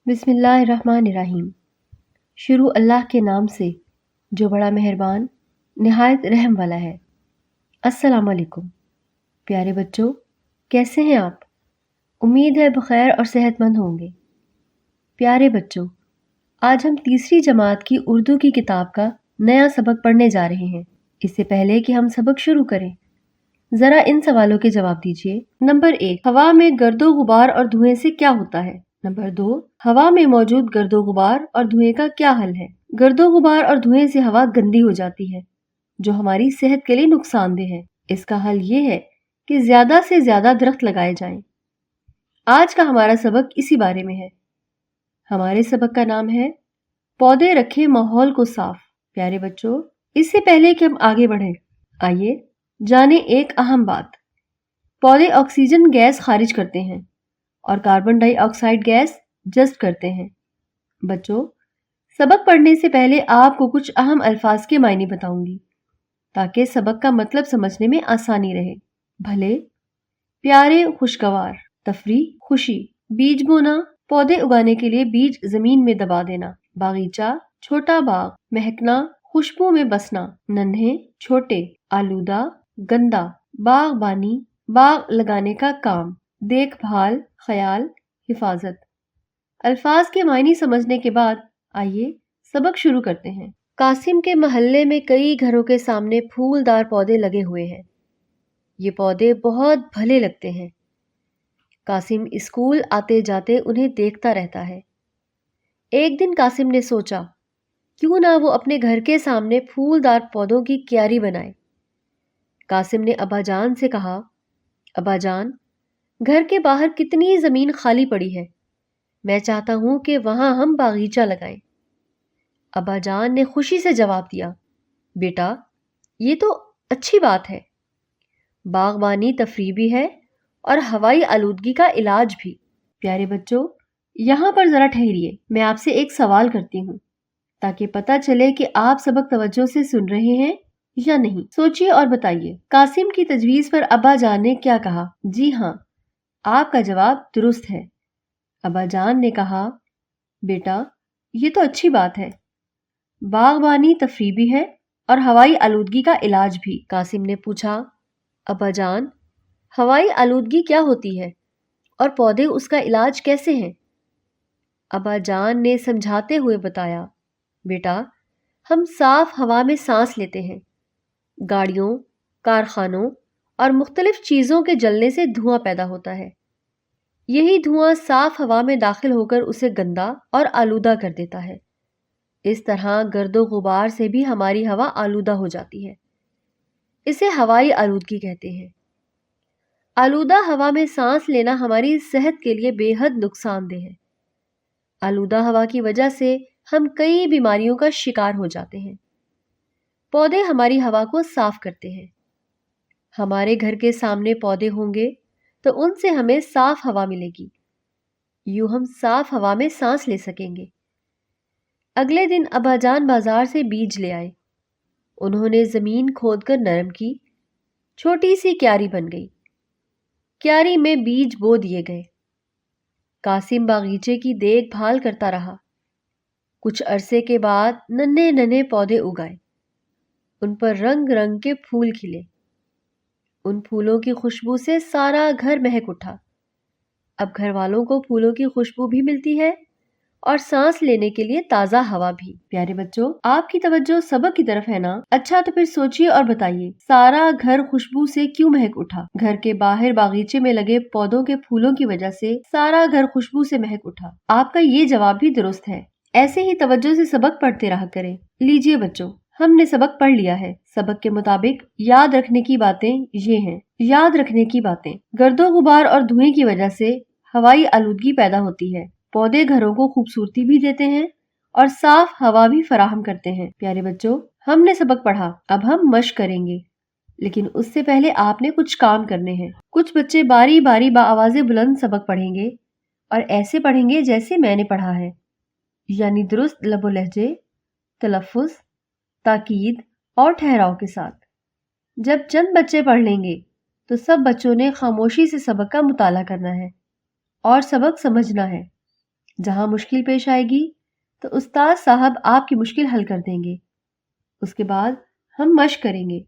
بسم اللہ الرحمن الرحیم۔ شروع اللہ کے نام سے جو بڑا مہربان نہایت رحم والا ہے۔ السلام علیکم پیارے بچوں، کیسے ہیں آپ؟ امید ہے بخیر اور صحت مند ہوں گے۔ پیارے بچوں، آج ہم تیسری جماعت کی اردو کی کتاب کا نیا سبق پڑھنے جا رہے ہیں۔ اس سے پہلے کہ ہم سبق شروع کریں، ذرا ان سوالوں کے جواب دیجیے۔ نمبر 1، ہوا میں گرد و غبار اور دھوئیں سے کیا ہوتا ہے؟ نمبر 2، ہوا میں موجود گرد و غبار اور دھوئیں کا کیا حل ہے؟ گرد و غبار اور دھوئیں سے ہوا گندی ہو جاتی ہے جو ہماری صحت کے لیے نقصان دہ ہے۔ اس کا حل یہ ہے کہ زیادہ سے زیادہ درخت لگائے جائیں۔ آج کا ہمارا سبق اسی بارے میں ہے۔ ہمارے سبق کا نام ہے پودے رکھیں ماحول کو صاف۔ پیارے بچوں، اس سے پہلے کہ ہم آگے بڑھیں، آئیے جانیں ایک اہم بات۔ پودے آکسیجن گیس خارج کرتے ہیں اور کاربن ڈائی آکسائیڈ گیس جذب کرتے ہیں۔ بچوں، سبق پڑھنے سے پہلے آپ کو کچھ اہم الفاظ کے معنی بتاؤں گی تاکہ سبق کا مطلب سمجھنے میں آسانی رہے۔ بھلے، پیارے، خوشگوار، تفریح، خوشی، بیج بونا، پودے اگانے کے لیے بیج زمین میں دبا دینا، باغیچہ، چھوٹا باغ، مہکنا، خوشبو میں بسنا، ننھے، چھوٹے، آلودہ، گندا، باغبانی، باغ لگانے کا کام، دیکھ بھال، خیال، حفاظت۔ الفاظ کے معنی سمجھنے کے بعد آئیے سبق شروع کرتے ہیں۔ قاسم کے محلے میں کئی گھروں کے سامنے پھولدار پودے لگے ہوئے ہیں۔ یہ پودے بہت بھلے لگتے ہیں۔ قاسم اسکول آتے جاتے انہیں دیکھتا رہتا ہے۔ ایک دن قاسم نے سوچا کیوں نہ وہ اپنے گھر کے سامنے پھولدار پودوں کی کیاری بنائے۔ قاسم نے ابا جان سے کہا، ابا جان، گھر کے باہر کتنی زمین خالی پڑی ہے، میں چاہتا ہوں کہ وہاں ہم باغیچہ لگائیں۔ ابا جان نے خوشی سے جواب دیا، بیٹا، یہ تو اچھی بات ہے۔ باغبانی تفریح بھی ہے اور ہوائی آلودگی کا علاج بھی۔ پیارے بچوں، یہاں پر ذرا ٹھہریے، میں آپ سے ایک سوال کرتی ہوں تاکہ پتہ چلے کہ آپ سبق توجہ سے سن رہے ہیں یا نہیں۔ سوچئے اور بتائیے، قاسم کی تجویز پر ابا جان نے کیا کہا؟ جی ہاں، آپ کا جواب درست ہے۔ ابا جان نے کہا، بیٹا، یہ تو اچھی بات ہے۔ باغبانی تفریح بھی ہے اور ہوائی آلودگی کا علاج بھی۔ قاسم نے پوچھا، ابا جان، ہوائی آلودگی کیا ہوتی ہے اور پودے اس کا علاج کیسے ہیں؟ ابا جان نے سمجھاتے ہوئے بتایا، بیٹا، ہم صاف ہوا میں سانس لیتے ہیں۔ گاڑیوں، کارخانوں اور مختلف چیزوں کے جلنے سے دھواں پیدا ہوتا ہے۔ یہی دھواں صاف ہوا میں داخل ہو کر اسے گندا اور آلودہ کر دیتا ہے۔ اس طرح گرد و غبار سے بھی ہماری ہوا آلودہ ہو جاتی ہے۔ اسے ہوائی آلودگی کہتے ہیں۔ آلودہ ہوا میں سانس لینا ہماری صحت کے لیے بے حد نقصان دہ ہے۔ آلودہ ہوا کی وجہ سے ہم کئی بیماریوں کا شکار ہو جاتے ہیں۔ پودے ہماری ہوا کو صاف کرتے ہیں۔ ہمارے گھر کے سامنے پودے ہوں گے تو ان سے ہمیں صاف ہوا ملے گی۔ یوں ہم صاف ہوا میں سانس لے سکیں گے۔ اگلے دن ابا جان بازار سے بیج لے آئے۔ انہوں نے زمین کھود کر نرم کی، چھوٹی سی کیاری بن گئی۔ کیاری میں بیج بو دیے گئے۔ قاسم باغیچے کی دیکھ بھال کرتا رہا۔ کچھ عرصے کے بعد ننھے ننھے پودے اگائے۔ ان پر رنگ رنگ کے پھول کھلے۔ ان پھولوں کی خوشبو سے سارا گھر مہک اٹھا۔ اب گھر والوں کو پھولوں کی خوشبو بھی ملتی ہے اور سانس لینے کے لیے تازہ ہوا بھی۔ پیارے بچوں، آپ کی توجہ سبق کی طرف ہے نا؟ اچھا، تو پھر سوچئے اور بتائیے، سارا گھر خوشبو سے کیوں مہک اٹھا؟ گھر کے باہر باغیچے میں لگے پودوں کے پھولوں کی وجہ سے سارا گھر خوشبو سے مہک اٹھا۔ آپ کا یہ جواب بھی درست ہے۔ ایسے ہی توجہ سے سبق پڑھتے رہا کریں۔ لیجئے بچوں، ہم نے سبق پڑھ لیا ہے۔ سبق کے مطابق یاد رکھنے کی باتیں یہ ہیں۔ یاد رکھنے کی باتیں: گرد و غبار اور دھوئیں کی وجہ سے ہوائی آلودگی پیدا ہوتی ہے۔ پودے گھروں کو خوبصورتی بھی دیتے ہیں اور صاف ہوا بھی فراہم کرتے ہیں۔ پیارے بچوں، ہم نے سبق پڑھا، اب ہم مشق کریں گے، لیکن اس سے پہلے آپ نے کچھ کام کرنے ہیں۔ کچھ بچے باری باری بآواز بلند سبق پڑھیں گے اور ایسے پڑھیں گے جیسے میں نے پڑھا ہے، یعنی درست لب و لہجے، تلفظ، تاکید اور ٹھہراؤ کے ساتھ۔ جب چند بچے پڑھ لیں گے تو سب بچوں نے خاموشی سے سبق کا مطالعہ کرنا ہے اور سبق سمجھنا ہے۔ جہاں مشکل پیش آئے گی تو استاد صاحب آپ کی مشکل حل کر دیں گے۔ اس کے بعد ہم مشق کریں گے